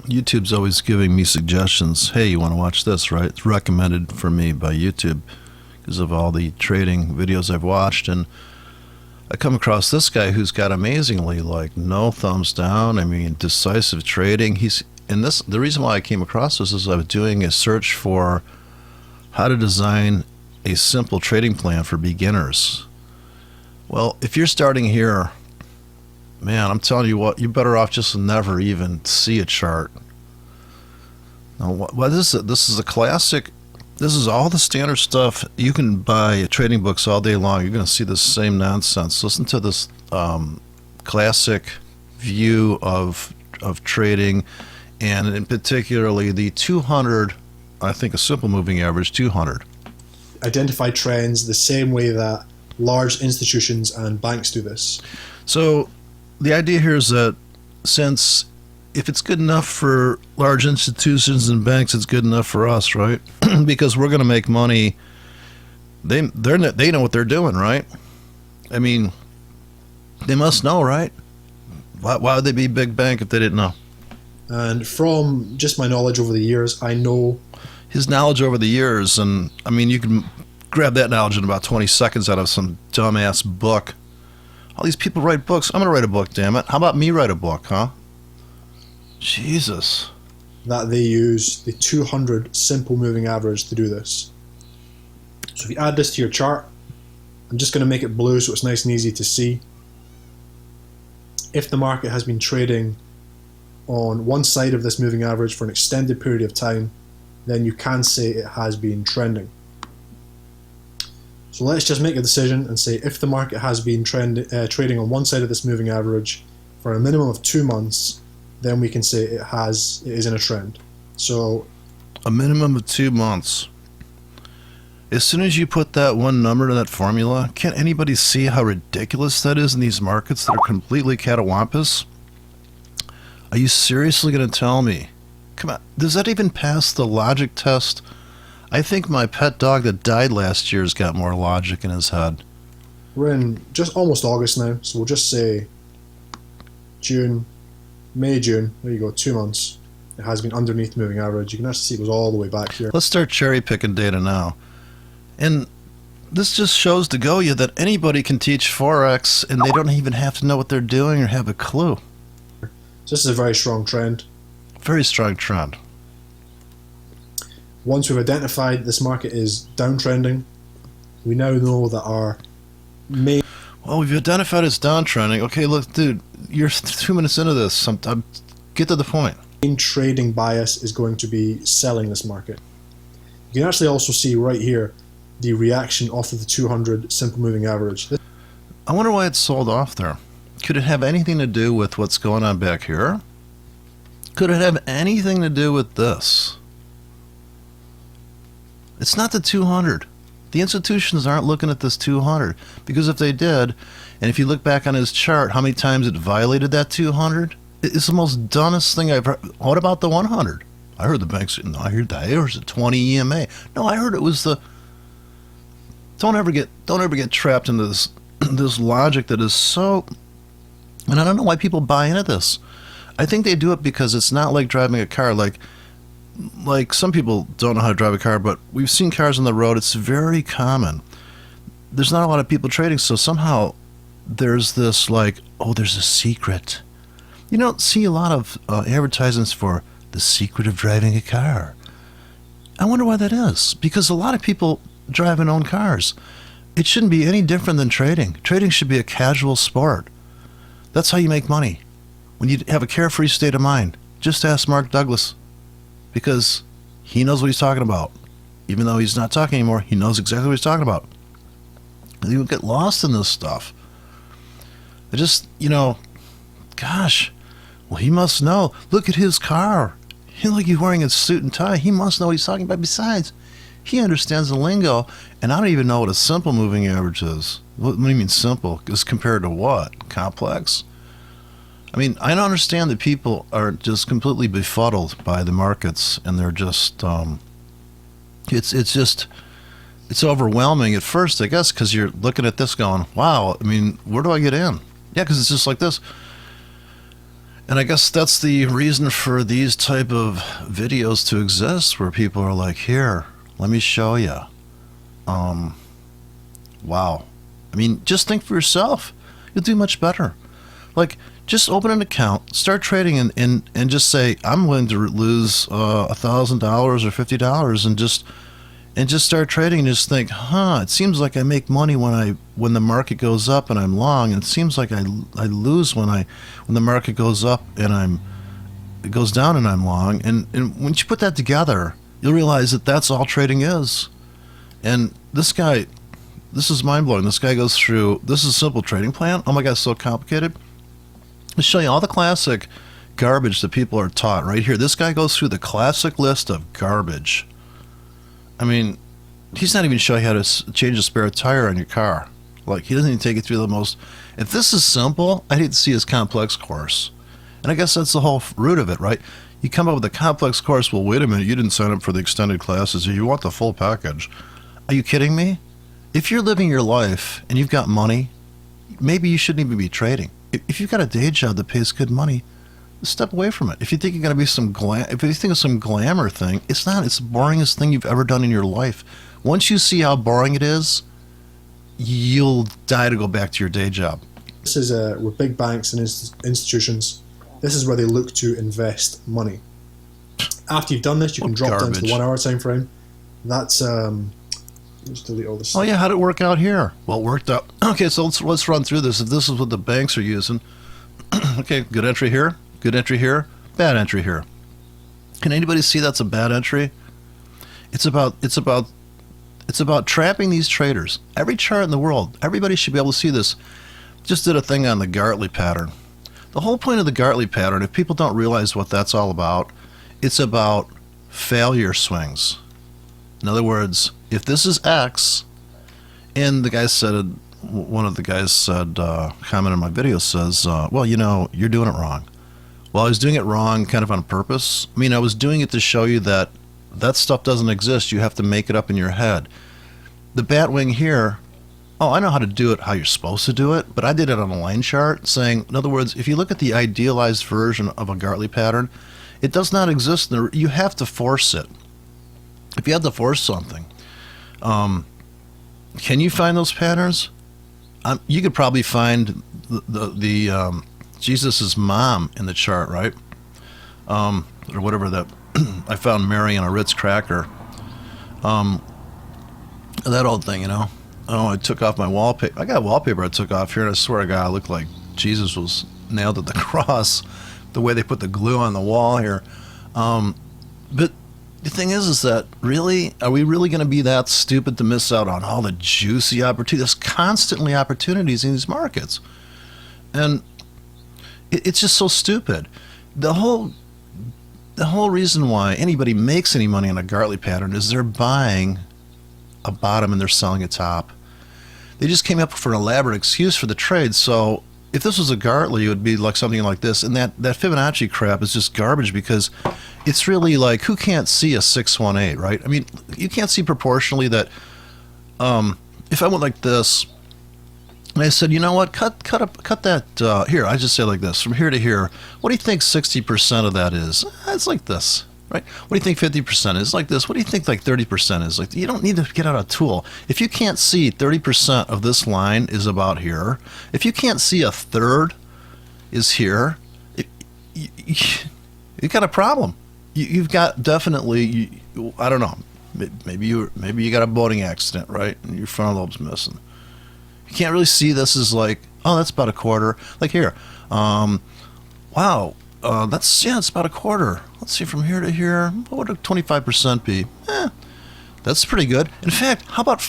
YouTube's always giving me suggestions. Hey, you want to watch this, right? It's recommended for me by YouTube because of all the trading videos I've watched. And I come across this guy who's got amazingly, like, no thumbs down. I mean, decisive trading. The reason why I came across this is I was doing a search for how to design a simple trading plan for beginners. Well, if you're starting here, man, I'm telling you what, you're better off just never even see a chart. Now, what is it? This is a classic. This is all the standard stuff. You can buy trading books all day long. You're going to see the same nonsense. Listen to this classic view of trading, and in particularly the 200, I think a simple moving average, 200. Identify trends the same way that large institutions and banks do this. So the idea here is that since if it's good enough for large institutions and banks, it's good enough for us, right? Because we're going to make money. They know what they're doing, right? I mean, they must know, right? Why would they be a big bank if they didn't know? And from just my knowledge over the years, I know his knowledge over the years, and I mean, you can grab that knowledge in about 20 seconds out of some dumbass book. All these people write books. I'm going to write a book, damn it. How about me write a book, huh? Jesus. That they use the 200 simple moving average to do this. So if you add this to your chart, I'm just going to make it blue so it's nice and easy to see. If the market has been trading on one side of this moving average for an extended period of time, then you can say it has been trending. So let's just make a decision and say if the market has been trading on one side of this moving average for a minimum of 2 months, then we can say it is in a trend. So a minimum of 2 months. As soon as you put that one number to that formula, can't anybody see how ridiculous that is in these markets that are completely catawampus? Are you seriously going to tell me? Come on, does that even pass the logic test? I think my pet dog that died last year has got more logic in his head. We're in just almost August now, so we'll just say May, June. There you go, 2 months. It has been underneath moving average. You can actually see it was all the way back here. Let's start cherry picking data now. And this just shows to go you that anybody can teach Forex and they don't even have to know what they're doing or have a clue. So this is a very strong trend. Very strong trend. Once we've identified this market is downtrending, we now know that our main... Well, we've identified it's downtrending. Okay, look, dude, you're 2 minutes into this. Get to the point. Main trading bias is going to be selling this market. You can actually also see right here the reaction off of the 200 simple moving average. I wonder why it's sold off there. Could it have anything to do with what's going on back here? Could it have anything to do with this? It's not the 200. The institutions aren't looking at this 200, because if they did, and if you look back on his chart, how many times it violated that 200? It's the most dumbest thing I've heard. What about the 100? I heard the banks. No, I heard that it was a 20 EMA. No, I heard it was the. Don't ever get trapped into this logic that is so. And I don't know why people buy into this. I think they do it because it's not like driving a car. Like some people don't know how to drive a car, but we've seen cars on the road. It's very common. There's not a lot of people trading, so somehow there's this like, oh, there's a secret. You don't see a lot of advertisements for the secret of driving a car. I wonder why that is. Because a lot of people drive and own cars. It shouldn't be any different than trading. Trading should be a casual sport. That's how you make money. When you have a carefree state of mind, just ask Mark Douglas. Because he knows what he's talking about. Even though he's not talking anymore, he knows exactly what he's talking about. You get lost in this stuff. I just, gosh, well, he must know. Look at his car. Like he's wearing a suit and tie. He must know what he's talking about. Besides, he understands the lingo, and I don't even know what a simple moving average is. What do you mean simple? As compared to what? Complex? I mean, I don't understand that people are just completely befuddled by the markets, and they're just, it's overwhelming at first, I guess, because you're looking at this going, wow, I mean, where do I get in? Yeah, because it's just like this. And I guess that's the reason for these type of videos to exist, where people are like, here, let me show you. Wow. I mean, just think for yourself. You'll do much better. Like, just open an account, start trading, and just say, I'm willing to lose $1,000 or $50, and just start trading, and just think, it seems like I make money when the market goes up and I'm long, and it seems like I lose when the market goes up and it goes down and I'm long. And once you put that together, you'll realize that that's all trading is. And this is mind-blowing. This guy goes through, this is a simple trading plan. Oh my God, it's so complicated. I'll show you all the classic garbage that people are taught right here. This guy goes through the classic list of garbage. I mean, he's not even showing you how to change a spare tire on your car. Like, he doesn't even take you through the most. If this is simple, I'd hate to see his complex course. And I guess that's the whole root of it, right? You come up with a complex course. Well, wait a minute, you didn't sign up for the extended classes. You want the full package. Are you kidding me? If you're living your life and you've got money, maybe you shouldn't even be trading. If you've got a day job that pays good money, step away from it. If you think you're going to be if you think of some glamour thing, it's not. It's the boringest thing you've ever done in your life. Once you see how boring it is, you'll die to go back to your day job. This is with big banks and institutions. This is where they look to invest money. After you've done this, you can drop down to the 1 hour time frame. That's just delete all this. Oh yeah, how'd it work out here? Well, it worked out. Okay, so let's run through this. If this is what the banks are using, okay, good entry here, good entry here, bad entry here. Can anybody see that's a bad entry? It's about trapping these traders. Every chart in the world, everybody should be able to see this. Just did a thing on the Gartley pattern. The whole point of the Gartley pattern, if people don't realize what that's all about, it's about failure swings. In other words, if this is X, and the guy said, one of the guys said, comment on my video says, well, you're doing it wrong. Well, I was doing it wrong kind of on purpose. I mean, I was doing it to show you that stuff doesn't exist. You have to make it up in your head. The bat wing here, I know how to do it how you're supposed to do it, but I did it on a line chart saying, in other words, if you look at the idealized version of a Gartley pattern, it does not exist. You have to force it. If you have to force something, can you find those patterns? You could probably find the Jesus's mom in the chart, right? Or whatever that. I found Mary on a Ritz cracker. That old thing, I took off my wallpaper. I got wallpaper I took off here, and I swear to God, I looked like Jesus was nailed at the cross. The way they put the glue on the wall here. But the thing is that really, are we really going to be that stupid to miss out on all the juicy opportunities? There's constantly opportunities in these markets. And it's just so stupid. The whole reason why anybody makes any money on a Gartley pattern is they're buying a bottom and they're selling a top. They just came up with an elaborate excuse for the trade. So if this was a Gartley, it would be like something like this. And that Fibonacci crap is just garbage, because it's really like, who can't see a 618, right? I mean, you can't see proportionally that if I went like this, and I said, you know what, cut that, here, I just say like this, from here to here, what do you think 60% of that is? It's like this, right? What do you think 50% is? Like this. What do you think like 30% is? Like, you don't need to get out a tool. If you can't see 30% of this line is about here, if you can't see a third is here, you got a problem. You've got definitely, I don't know, maybe you got a boating accident, right? And your frontal lobe's missing. You can't really see this as like, oh, that's about a quarter. Like here, wow, it's about a quarter. Let's see, from here to here, what would a 25% be? That's pretty good. In fact, how about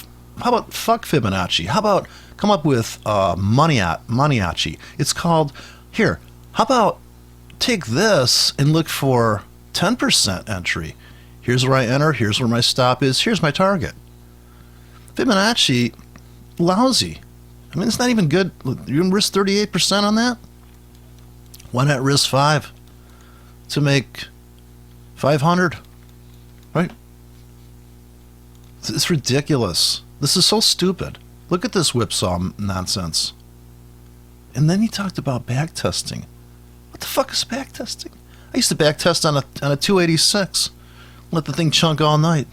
fuck Fibonacci? How about come up with Maniaci? It's called, here, how about take this and look for 10% entry. Here's where I enter, here's where my stop is, here's my target. Fibonacci, lousy. I mean, it's not even good. You can risk 38% on that? Why not risk 5 to make 500? Right? It's ridiculous. This is so stupid. Look at this whipsaw nonsense. And then he talked about back testing. What the fuck is backtesting? I used to backtest on a 286. Let the thing chunk all night.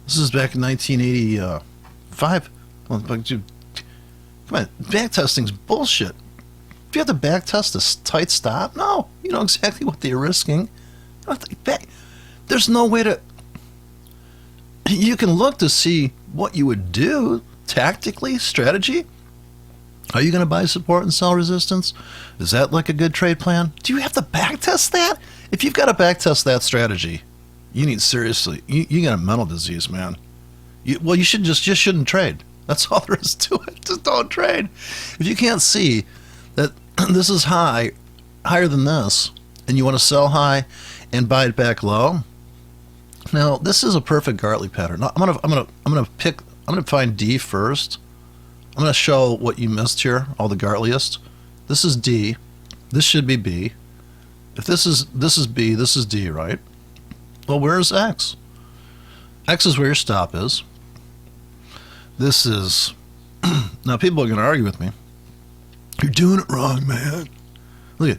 This is back in 1985. Well, come on, backtesting's bullshit. Do you have to backtest a tight stop? No, you know exactly what they're risking. You don't have to there's no way to. You can look to see what you would do tactically, strategy. Are you going to buy support and sell resistance? Is that like a good trade plan? Do you have to backtest that? If you've got to backtest that strategy, you need seriously. You got a mental disease, man. You should just shouldn't trade. That's all there is to it. Just don't trade. If you can't see that this is higher than this, and you want to sell high and buy it back low. Now this is a perfect Gartley pattern. I'm gonna find D first. I'm gonna show what you missed here, all the Gartleyest. This is D. This should be B. If this is B, this is D, right? Well, where's X? X is where your stop is. This is now people are gonna argue with me. You're doing it wrong, man. Look at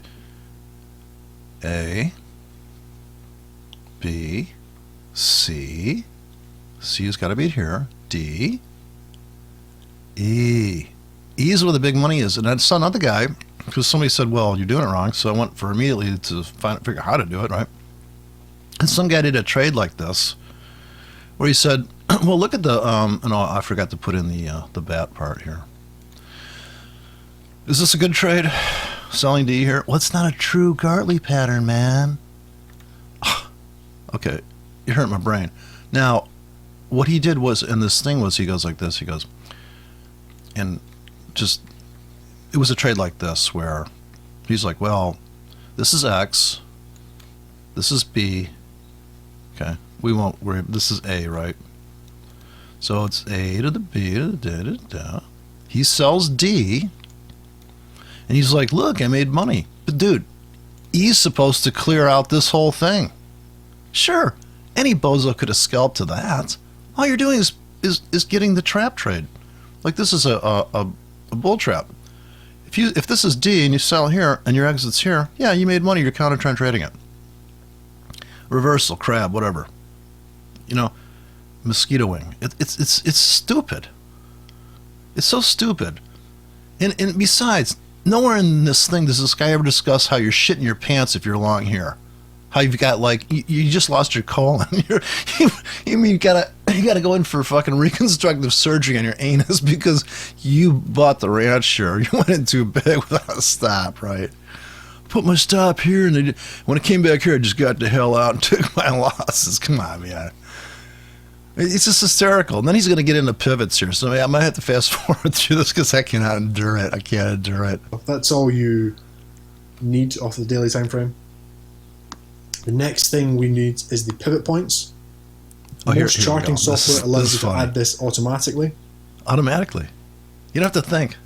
A, B, C. C's got to be here. D, E. E is where the big money is. And I saw another guy because somebody said, well, you're doing it wrong. So I went for immediately to figure out how to do it, right? And some guy did a trade like this where he said, well, look at the, I forgot to put in the bat part here. Is this a good trade? Selling D here? Well, it's not a true Gartley pattern, man. Okay, you hurt my brain. Now, what he did was, and this thing was, he goes like this, he goes, and just, it was a trade like this where he's like, well, this is X, this is B, okay, we won't worry, this is A, right? So it's A to the B to the da da da. He sells D, and he's like, look, I made money. But dude, E's supposed to clear out this whole thing. Sure, any bozo could have scalped to that. All you're doing is getting the trap trade. Like this is a bull trap. If this is D and you sell here and your exit's here, yeah, you made money. You're counter trend trading it. Reversal, crab, whatever. You know, mosquito wing. It's stupid. It's so stupid. And besides, nowhere in this thing does this guy ever discuss how you're shitting your pants if you're long here. How you've got like you just lost your colon. You gotta go in for fucking reconstructive surgery on your anus because you bought the ranch share. You went in too big without a stop, right? Put my stop here, and when I came back here, I just got the hell out and took my losses. Come on, man. It's just hysterical. And then he's going to get into pivots here. So I might have to fast forward through this because I cannot endure it. I can't endure it. That's all you need off the daily time frame. The next thing we need is the pivot points. Most charting software allows you to add this automatically. Automatically. You don't have to think.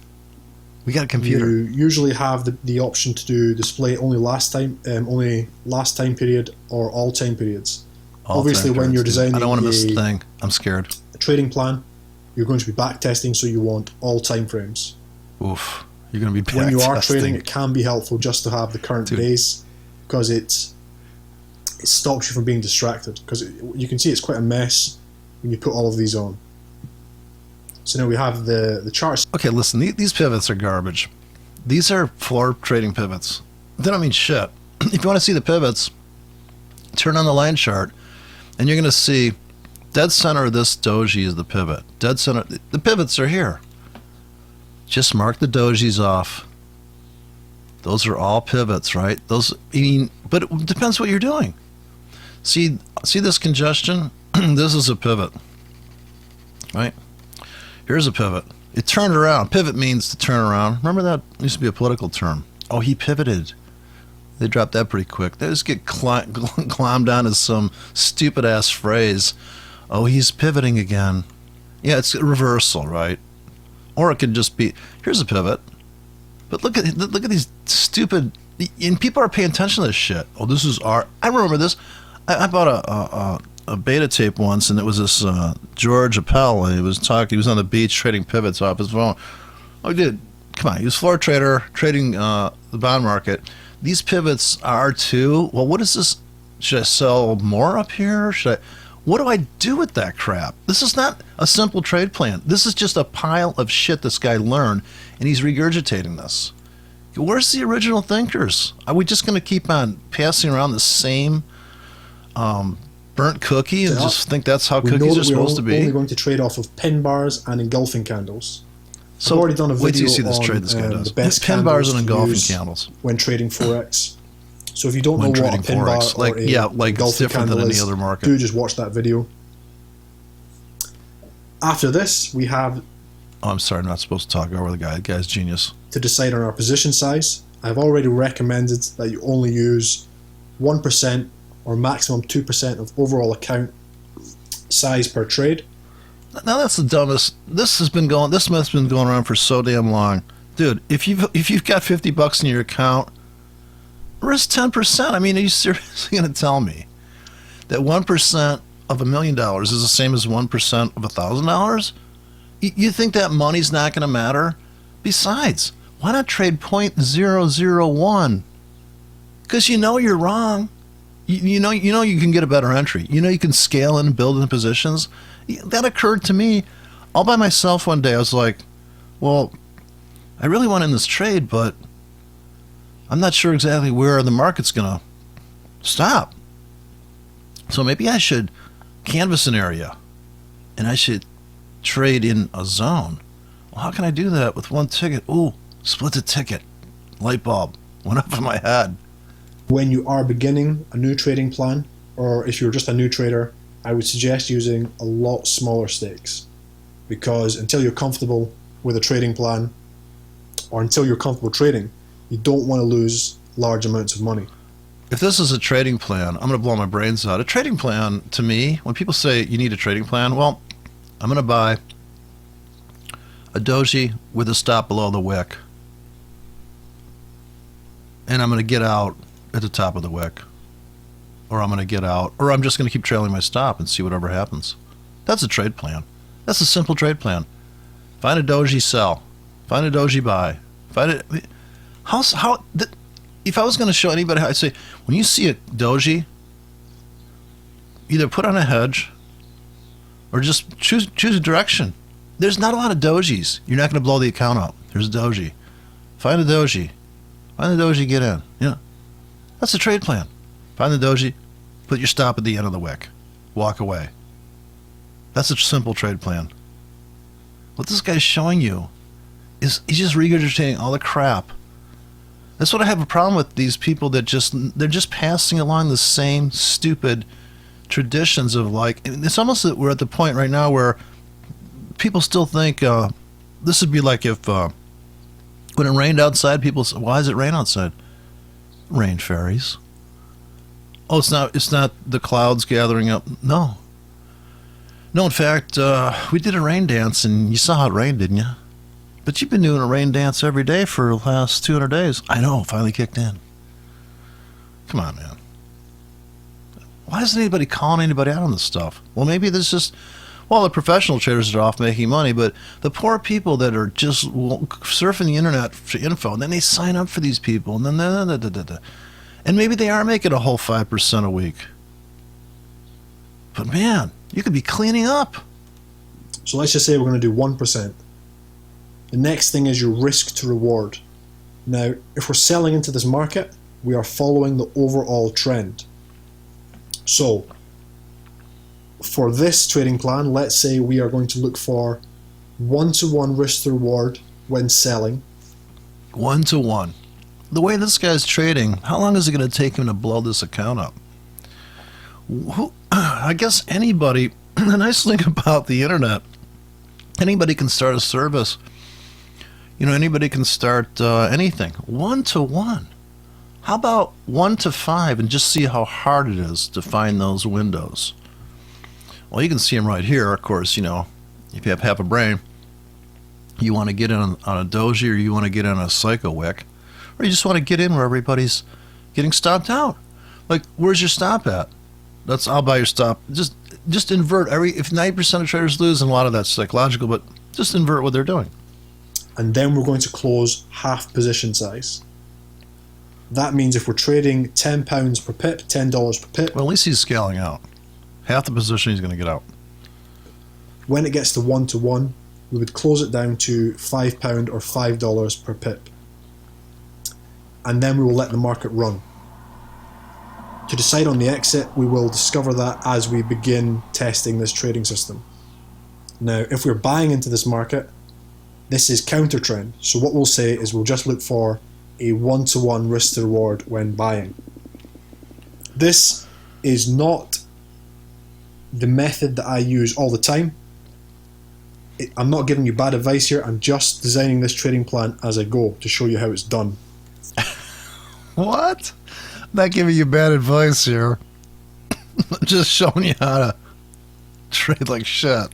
We got a computer. You usually have the option to display only last time period or all time periods. Obviously, when you're designing I don't want to miss a thing. I'm scared. A trading plan, you're going to be back testing, so you want all time frames. Oof. You're going to be back when you are testing. trading, it can be helpful just to have the current days because it stops you from being distracted. Because you can see it's quite a mess when you put all of these on. So now we have the charts. Okay, listen, these pivots are garbage. These are floor trading pivots. They don't mean shit. If you want to see the pivots, turn on the line chart, and you're going to see dead center of this doji is the pivot. Dead center. The pivots are here. Just mark the dojis off. Those are all pivots, right? Those, but it depends what you're doing. See this congestion? This is a pivot, right? Here's a pivot. It turned around. Pivot means to turn around. Remember that used to be a political term. Oh, he pivoted. They dropped that pretty quick. They just get clombed down as some stupid-ass phrase. Oh, he's pivoting again. Yeah, it's a reversal, right? Or it could just be, here's a pivot. But look at these stupid, and people are paying attention to this shit. Oh, this is I remember this. I bought a beta tape once, and it was this George Appel, and he was on the beach trading pivots off his phone. Oh, dude, come on, he was a floor trader trading the bond market. these pivots are too. Well, what is this? Should I sell more up here? What do I do with that crap? This is not a simple trade plan. This is just a pile of shit this guy learned, and he's regurgitating this. Where's the original thinkers? Are we just going to keep on passing around the same burnt cookie and just think that's how cookies are supposed to be? We're only going to trade off of pin bars and engulfing candles. So I've already done a video wait till you see this on trade this guy does. the best Pin bars and candles to engulfing use candles when trading Forex. So if you don't know when what a trading pin bar Forex, or like a like it's engulfing different than candle any is, other market. do just watch that video. After this, we have Oh, I'm sorry, I'm not supposed to talk over the guy. The guy's genius. to decide on our position size. I've already recommended that you only use 1% or maximum 2% of overall account size per trade. Now that's the dumbest. This myth's been going around for so damn long, dude. If you've got $50 in your account, risk 10%. I mean, are you seriously going to tell me that 1% of $1 million is the same as 1% of $1,000? You think that money's not going to matter? Besides, why not trade 0.001? Because you know you're wrong. You know you can get a better entry. You know you can scale and build in positions. That occurred to me all by myself one day. I was like, well, I really want in this trade, but I'm not sure exactly where the market's going to stop. So maybe I should canvas an area and I should trade in a zone. Well, how can I do that with one ticket? Ooh, split the ticket. Light bulb went up in my head. When you are beginning a new trading plan, or if you're just a new trader, I would suggest using a lot smaller stakes, because until you're comfortable with a trading plan, or until you're comfortable trading, you don't want to lose large amounts of money. If this is a trading plan, I'm going to blow my brains out. A trading plan, to me, when people say you need a trading plan, well, I'm going to buy a doji with a stop below the wick, and I'm going to get out at the top of the wick, or I'm going to get out, or I'm just going to keep trailing my stop and see whatever happens. That's a trade plan. That's a simple trade plan. Find a doji, sell. Find a doji, buy. If I was going to show anybody, I'd say, when you see a doji, either put on a hedge or just choose a direction. There's not a lot of dojis. You're not going to blow the account up. There's a doji. Find a doji. Find the doji, get in. Yeah. That's a trade plan. Find the doji, put your stop at the end of the wick. Walk away. That's a simple trade plan. What this guy's showing you is he's just regurgitating all the crap. That's what I have a problem with, these people that they're just passing along the same stupid traditions of, like, it's almost that we're at the point right now where people still think this would be like if when it rained outside, people say, why does it rain outside? Rain fairies. Oh, it's not the clouds gathering up. No, in fact, we did a rain dance and you saw how it rained, didn't you? But you've been doing a rain dance every day for the last 200 days. I know, finally kicked in. Come on, man. Why isn't anybody calling anybody out on this stuff? Well, maybe there's just, well, the professional traders are off making money, but the poor people that are just surfing the internet for info, and then they sign up for these people, and then and maybe they are making a whole 5% a week. But man, you could be cleaning up. So let's just say we're going to do 1%. The next thing is your risk to reward. Now, if we're selling into this market, we are following the overall trend. So, for this trading plan, let's say we are going to look for 1-to-1 risk to reward when selling. 1-to-1. The way this guy's trading, how long is it going to take him to blow this account up? I guess anybody, the nice thing about the internet, anybody can start a service. You know, anybody can start anything. 1-to-1. How about 1-to-5 and just see how hard it is to find those windows? Well, you can see them right here. Of course, you know, if you have half a brain, you want to get in on a doji, or you want to get in a psycho wick, or you just want to get in where everybody's getting stopped out. Like, where's your stop at? I'll buy your stop. Just invert if 90% of traders lose, and a lot of that's psychological, but just invert what they're doing. And then we're going to close half position size. That means if we're trading £10 per pip, $10 per pip. Well, at least he's scaling out. Half the position he's going to get out. When it gets to 1-to-1, we would close it down to £5 or $5 per pip. And then we will let the market run. To decide on the exit, we will discover that as we begin testing this trading system. Now, if we're buying into this market, this is counter trend. So what we'll say is we'll just look for a 1-to-1 risk to reward when buying. This is not the method that I use all the time. I'm not giving you bad advice here. I'm just designing this trading plan as I go to show you how it's done. What? Not giving you bad advice here. I'm just showing you how to trade like shit.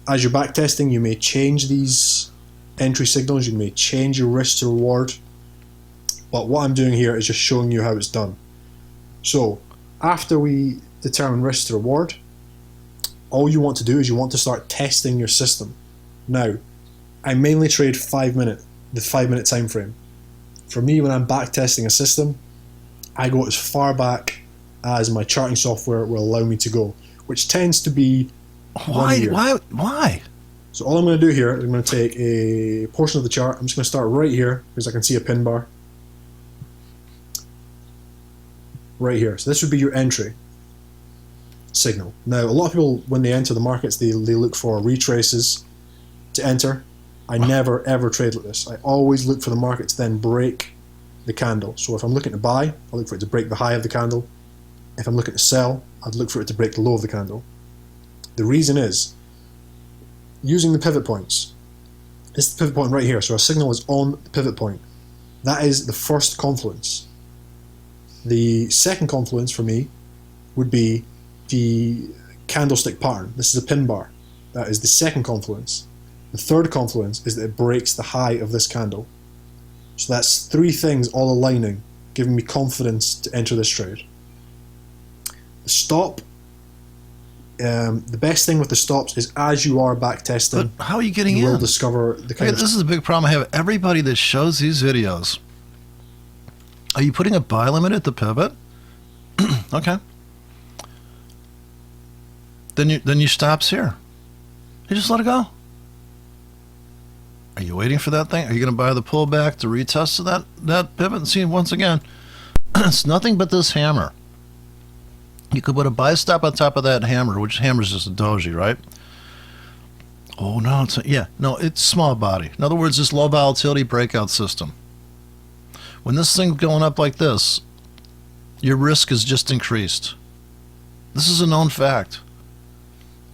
As you're backtesting, you may change these entry signals. You may change your risk to reward. But what I'm doing here is just showing you how it's done. So after we determine risk to reward, all you want to do is you want to start testing your system. Now, I mainly trade the 5-minute time frame. For me, when I'm back testing a system, I go as far back as my charting software will allow me to go, which tends to be 1 year. Why? So all I'm going to do here is I'm going to take a portion of the chart. I'm just going to start right here because I can see a pin bar. Right here. So this would be your entry signal. Now, a lot of people, when they enter the markets, they look for retraces to enter. I never ever trade like this. I always look for the market to then break the candle. So if I'm looking to buy, I look for it to break the high of the candle. If I'm looking to sell, I'd look for it to break the low of the candle. The reason is, using the pivot points. This is the pivot point right here. So our signal is on the pivot point. That is the first confluence. The second confluence for me would be the candlestick pattern. This is a pin bar. That is the second confluence. The third confluence is that it breaks the high of this candle. So that's 3 things all aligning, giving me confidence to enter this trade. The stop, the best thing with the stops is as you are back testing, but how are you getting you in? will discover the kind of... This is a big problem I have. Everybody that shows these videos, are you putting a buy limit at the pivot? Okay. Then you stops here. You just let it go. Are you waiting for that thing? Are you going to buy the pullback to retest to that pivot? And see, once again, it's nothing but this hammer. You could put a buy stop on top of that hammer, which hammer is just a doji, right? Oh, no. It's small body. In other words, this low volatility breakout system. When this thing's going up like this, your risk is just increased. This is a known fact.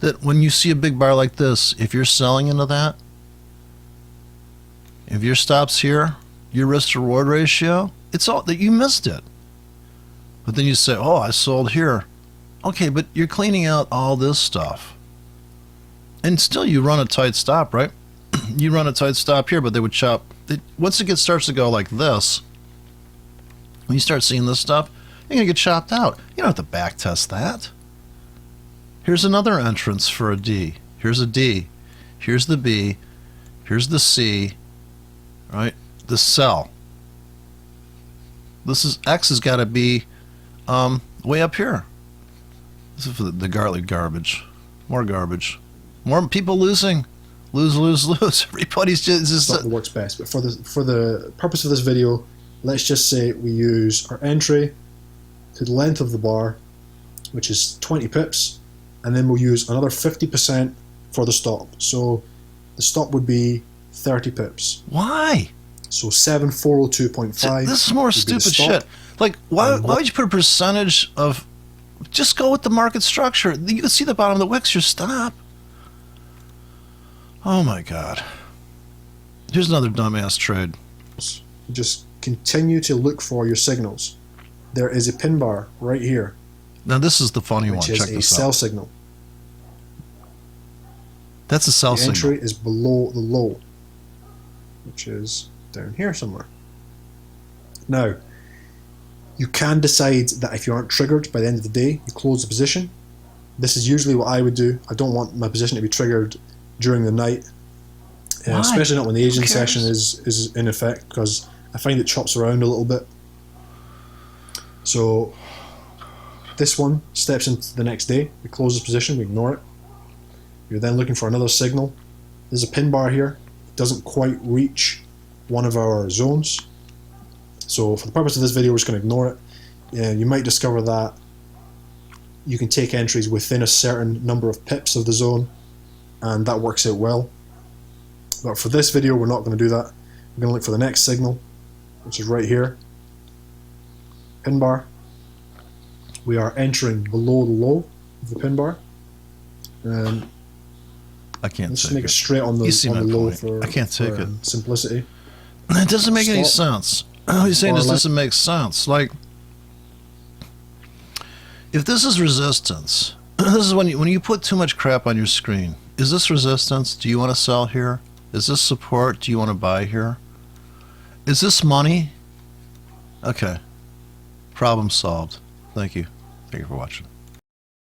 That when you see a big bar like this, if you're selling into that, if your stop's here, your risk to reward ratio, it's all that you missed it. But then you say, oh, I sold here. Okay, but you're cleaning out all this stuff. And still you run a tight stop, right? You run a tight stop here, but they would chop. Once it starts to go like this, when you start seeing this stuff, you're going to get chopped out. You don't have to back test that. Here's another entrance for a D. Here's a D. Here's the B. Here's the C. Right? The sell. This is X has got to be way up here. This is for the garbage. More garbage. More people losing. Lose. Everybody's just not what works best. But for the purpose of this video, let's just say we use our entry to the length of the bar, which is 20 pips, and then we'll use another 50% for the stop. So the stop would be 30 pips. Why? So 7402.5. This is more stupid shit. Like, why would you put a percentage of... Just go with the market structure. You can see the bottom of the wicks, your stop. Oh my God. Here's another dumbass trade. Just continue to look for your signals. There is a pin bar right here. Now this is the funny one. Check this out. Which is a sell signal. That's a sell signal. The entry is below the low, which is down here somewhere. Now, you can decide that if you aren't triggered by the end of the day, you close the position. This is usually what I would do. I don't want my position to be triggered during the night, especially not when the Asian session is in effect, because I find it chops around a little bit. So this one steps into the next day. We close this position, we ignore it. You're then looking for another signal. There's a pin bar here. It doesn't quite reach one of our zones. So for the purpose of this video, we're just going to ignore it. And you might discover that you can take entries within a certain number of pips of the zone, and that works out well. But for this video, we're not going to do that. We're going to look for the next signal, which is right here. Pin bar. We are entering below the low of the pin bar. I can't let's take make it. it straight on the, You see on my the low point. for, I can't take for, it. simplicity. It doesn't make any Stop. sense. What he's saying Bar is length. doesn't make sense. Like, if this is resistance, this is when you put too much crap on your screen. Is this resistance? Do you want to sell here? Is this support? Do you want to buy here? Is this money? Okay. Problem solved. Thank you. Thank you for watching.